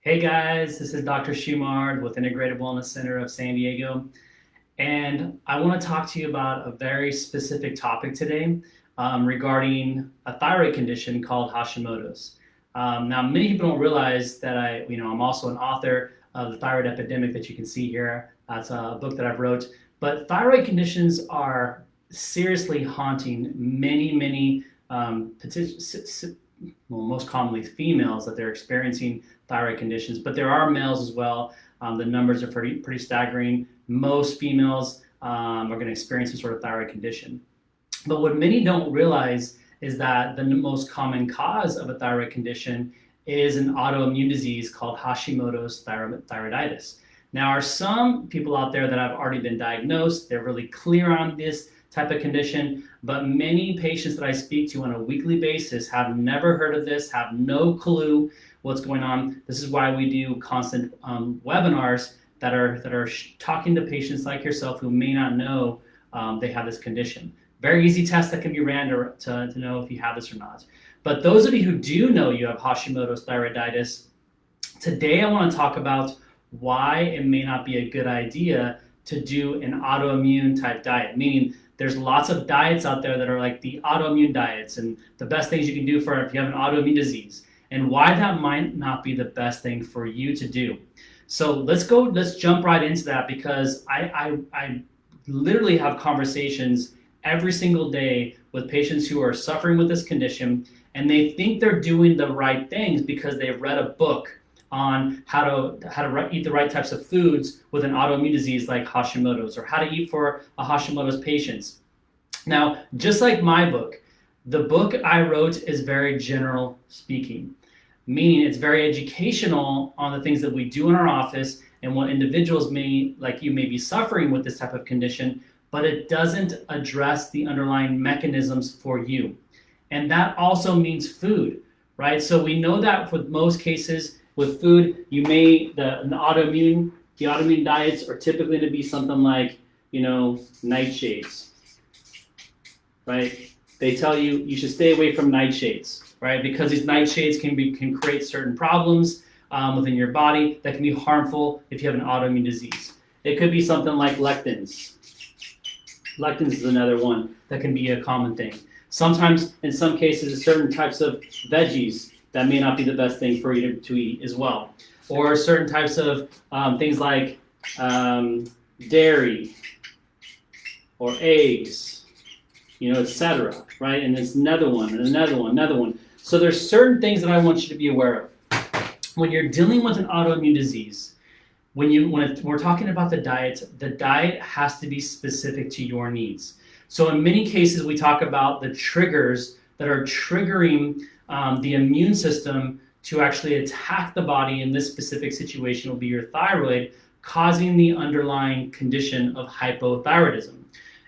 Hey guys, this is Dr. Shumard with Integrated Wellness Center of San Diego, and I want to talk to you about a very specific topic today regarding a thyroid condition called Hashimoto's. Now, many people don't realize that I'm also an author of the thyroid epidemic that you can see here. That's a book that I've wrote. But thyroid conditions are seriously haunting many most commonly females that they're experiencing thyroid conditions, but there are males as well. The numbers are pretty staggering. Most females are going to experience some sort of thyroid condition. But what many don't realize is that the most common cause of a thyroid condition is an autoimmune disease called Hashimoto's thyroiditis. Now, are some people out there that have already been diagnosed, they're really clear on this type of condition, but many patients that I speak to on a weekly basis have never heard of this, have no clue what's going on. This is why we do constant webinars that are talking to patients like yourself who may not know they have this condition. Very easy test that can be ran to know if you have this or not. But those of you who do know you have Hashimoto's thyroiditis, today I want to talk about why it may not be a good idea to do an autoimmune type diet, meaning there's lots of diets out there that are like the autoimmune diets and the best things you can do for if you have an autoimmune disease, and why that might not be the best thing for you to do. So let's jump right into that, because I literally have conversations every single day with patients who are suffering with this condition, and they think they're doing the right things because they've read a book on how to eat the right types of foods with an autoimmune disease like Hashimoto's, or how to eat for a Hashimoto's patients. Now, just like my book, the book I wrote is very general speaking, meaning it's very educational on the things that we do in our office and what individuals may be suffering with this type of condition, but it doesn't address the underlying mechanisms for you. And that also means food, right? So we know that for most cases, with food, the autoimmune diets are typically to be something like, nightshades, right? They tell you should stay away from nightshades, right? Because these nightshades can create certain problems within your body that can be harmful if you have an autoimmune disease. It could be something like lectins. Lectins is another one that can be a common thing. Sometimes, in some cases, certain types of veggies that may not be the best thing for you to eat as well. Or certain types of things like dairy or eggs, etc. Right? And it's another one. So there's certain things that I want you to be aware of. When you're dealing with an autoimmune disease, when we're talking about the diet has to be specific to your needs. So in many cases, we talk about the triggers that are triggering the immune system to actually attack the body. In this specific situation will be your thyroid, causing the underlying condition of hypothyroidism.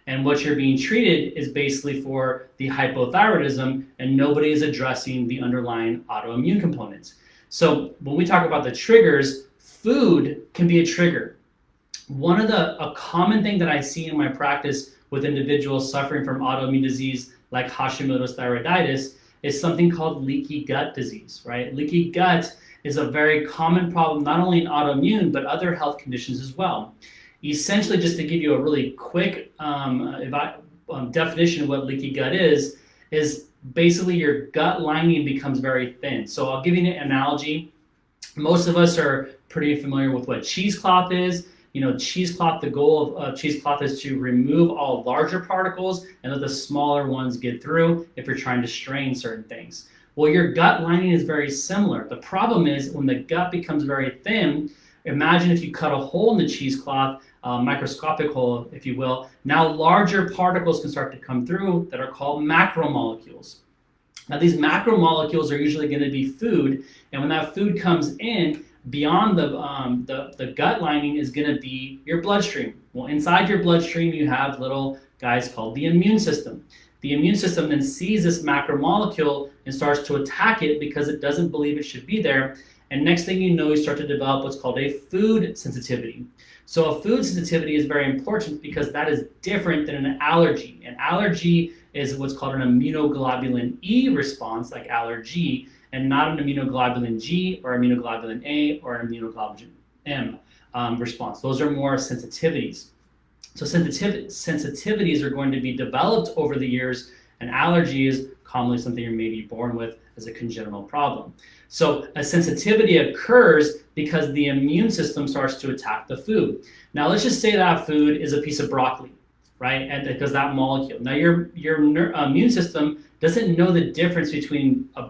And what you're being treated is basically for the hypothyroidism, and nobody is addressing the underlying autoimmune components. So when we talk about the triggers, food can be a trigger. A common thing that I see in my practice with individuals suffering from autoimmune disease like Hashimoto's thyroiditis is something called leaky gut disease, right? Leaky gut is a very common problem, not only in autoimmune, but other health conditions as well. Essentially, just to give you a really quick definition of what leaky gut is basically your gut lining becomes very thin. So I'll give you an analogy. Most of us are pretty familiar with what cheesecloth is. Cheesecloth, the goal of cheesecloth is to remove all larger particles and let the smaller ones get through if you're trying to strain certain things. Well, your gut lining is very similar. The problem is when the gut becomes very thin, imagine if you cut a hole in the cheesecloth, microscopic hole, if you will. Now larger particles can start to come through that are called macromolecules. Now these macromolecules are usually going to be food, and when that food comes in, beyond the gut lining is going to be your bloodstream. Well, inside your bloodstream, you have little guys called the immune system. The immune system then sees this macromolecule and starts to attack it because it doesn't believe it should be there. And next thing you know, you start to develop what's called a food sensitivity. So a food sensitivity is very important because that is different than an allergy. An allergy is what's called an immunoglobulin E response, like allergy. and not an immunoglobulin G or immunoglobulin A or an immunoglobulin M response. Those are more sensitivities. So sensitivities are going to be developed over the years, and allergy is commonly something you're maybe born with as a congenital problem. So a sensitivity occurs because the immune system starts to attack the food. Now let's just say that food is a piece of broccoli, right? And because that molecule. Now your immune system doesn't know the difference between a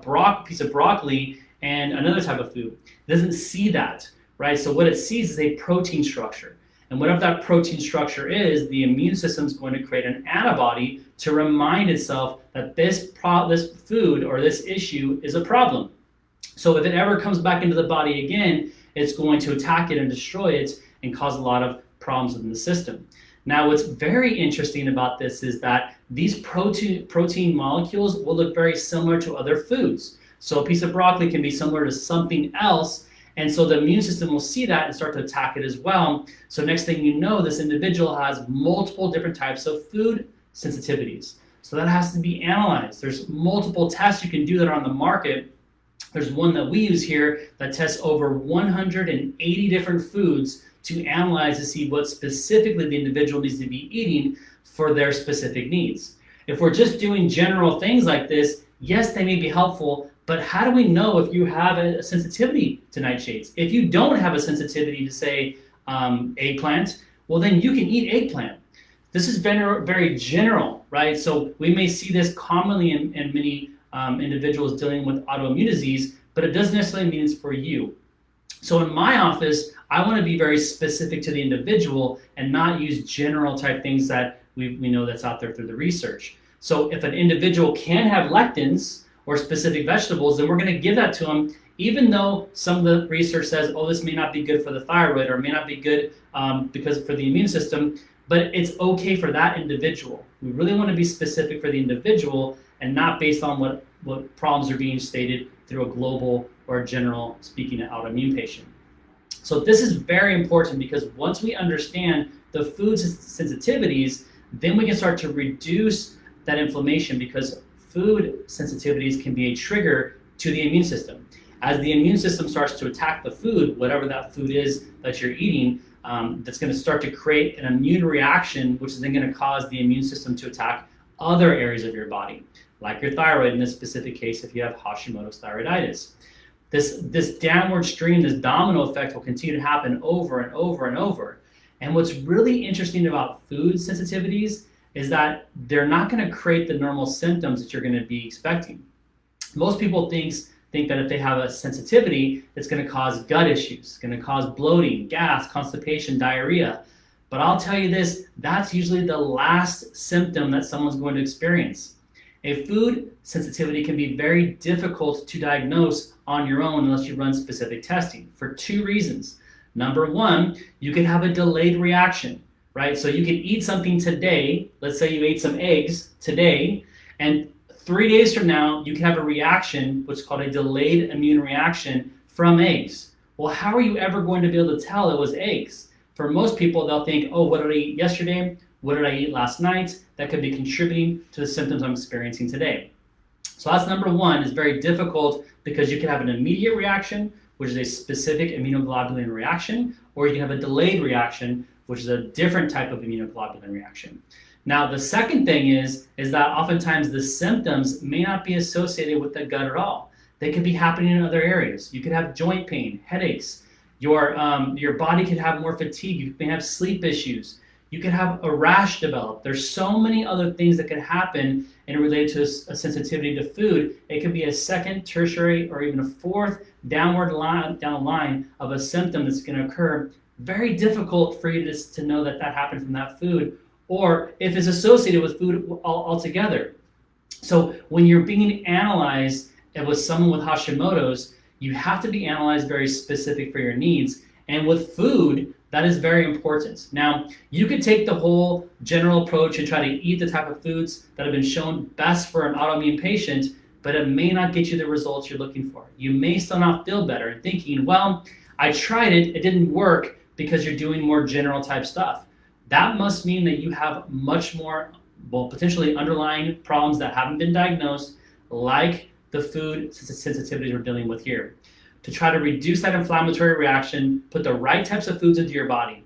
piece of broccoli and another type of food. It doesn't see that, right? So what it sees is a protein structure. And whatever that protein structure is, the immune system is going to create an antibody to remind itself that this food or this issue is a problem. So if it ever comes back into the body again, it's going to attack it and destroy it and cause a lot of problems within the system. Now, what's very interesting about this is that these protein molecules will look very similar to other foods. So a piece of broccoli can be similar to something else, and so the immune system will see that and start to attack it as well. So next thing you know, this individual has multiple different types of food sensitivities. So that has to be analyzed. There's multiple tests you can do that are on the market. There's one that we use here that tests over 180 different foods to analyze to see what specifically the individual needs to be eating for their specific needs. If we're just doing general things like this, yes, they may be helpful, but how do we know if you have a sensitivity to nightshades? If you don't have a sensitivity to, say, eggplant, well, then you can eat eggplant. This is very general, right? So we may see this commonly in many individuals dealing with autoimmune disease, but it doesn't necessarily mean it's for you. So in my office, I want to be very specific to the individual and not use general type things that we know that's out there through the research. So if an individual can have lectins or specific vegetables, then we're going to give that to them, even though some of the research says, oh, this may not be good for the thyroid or may not be good because for the immune system, but it's okay for that individual. We really want to be specific for the individual and not based on what problems are being stated through a global or general speaking autoimmune patient. So this is very important because once we understand the food sensitivities, then we can start to reduce that inflammation because food sensitivities can be a trigger to the immune system. As the immune system starts to attack the food, whatever that food is that you're eating, that's going to start to create an immune reaction, which is then going to cause the immune system to attack other areas of your body, like your thyroid in this specific case if you have Hashimoto's thyroiditis. This downward stream, this domino effect will continue to happen over and over and over. And what's really interesting about food sensitivities is that they're not going to create the normal symptoms that you're going to be expecting. Most people think that if they have a sensitivity, it's going to cause gut issues, it's going to cause bloating, gas, constipation, diarrhea. But I'll tell you this, that's usually the last symptom that someone's going to experience. A food sensitivity can be very difficult to diagnose on your own unless you run specific testing for two reasons. Number one, you can have a delayed reaction, right? So you can eat something today, let's say you ate some eggs today, and 3 days from now, you can have a reaction, what's called a delayed immune reaction from eggs. Well, how are you ever going to be able to tell it was eggs? For most people, they'll think, oh, what did I eat yesterday? What did I eat last night? That could be contributing to the symptoms I'm experiencing today. So that's number one, is very difficult because you can have an immediate reaction, which is a specific immunoglobulin reaction, or you can have a delayed reaction, which is a different type of immunoglobulin reaction. Now, the second thing is that oftentimes the symptoms may not be associated with the gut at all. They could be happening in other areas. You could have joint pain, headaches. Your body could have more fatigue. You may have sleep issues. You could have a rash develop. There's so many other things that could happen and relate to a sensitivity to food. It could be a second, tertiary, or even a fourth down the line of a symptom that's going to occur. Very difficult for you to know that happened from that food, or if it's associated with food altogether. So when you're being analyzed with someone with Hashimoto's, you have to be analyzed very specific for your needs. And with food, that is very important. Now, you could take the whole general approach and try to eat the type of foods that have been shown best for an autoimmune patient, but it may not get you the results you're looking for. You may still not feel better and thinking, well, I tried it, it didn't work because you're doing more general type stuff. That must mean that you have much more, potentially underlying problems that haven't been diagnosed, like the food sensitivities we're dealing with here. To try to reduce that inflammatory reaction, put the right types of foods into your body.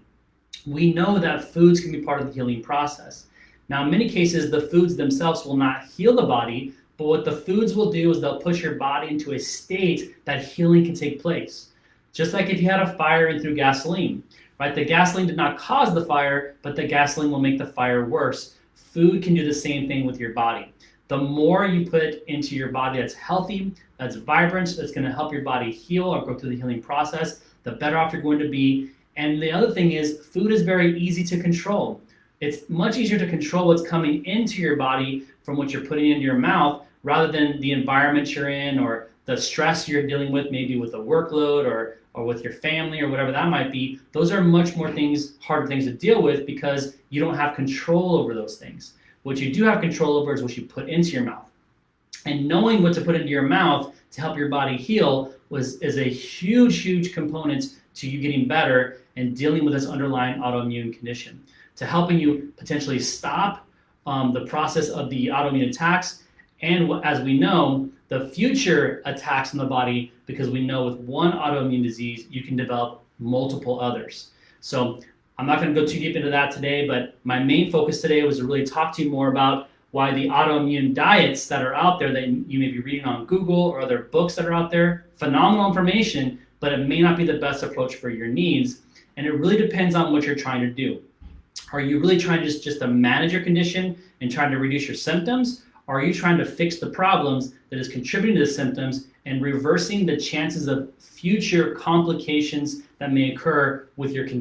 We know that foods can be part of the healing process. Now, in many cases, the foods themselves will not heal the body, but what the foods will do is they'll push your body into a state that healing can take place. Just like if you had a fire and threw gasoline, right? The gasoline did not cause the fire, but the gasoline will make the fire worse. Food can do the same thing with your body. The more you put into your body that's healthy, that's vibrant, that's going to help your body heal or go through the healing process, the better off you're going to be. And the other thing is, food is very easy to control. It's much easier to control what's coming into your body from what you're putting into your mouth rather than the environment you're in or the stress you're dealing with, maybe with a workload or with your family or whatever that might be. Those are much more harder things to deal with because you don't have control over those things. What you do have control over is what you put into your mouth. And knowing what to put into your mouth to help your body heal is a huge component to you getting better and dealing with this underlying autoimmune condition, to helping you potentially stop the process of the autoimmune attacks and, as we know, the future attacks in the body, because we know with one autoimmune disease, you can develop multiple others. So I'm not going to go too deep into that today, but my main focus today was to really talk to you more about why the autoimmune diets that are out there that you may be reading on Google or other books that are out there, phenomenal information, but it may not be the best approach for your needs. And it really depends on what you're trying to do. Are you really trying just to manage your condition and trying to reduce your symptoms? Or are you trying to fix the problems that is contributing to the symptoms and reversing the chances of future complications that may occur with your condition?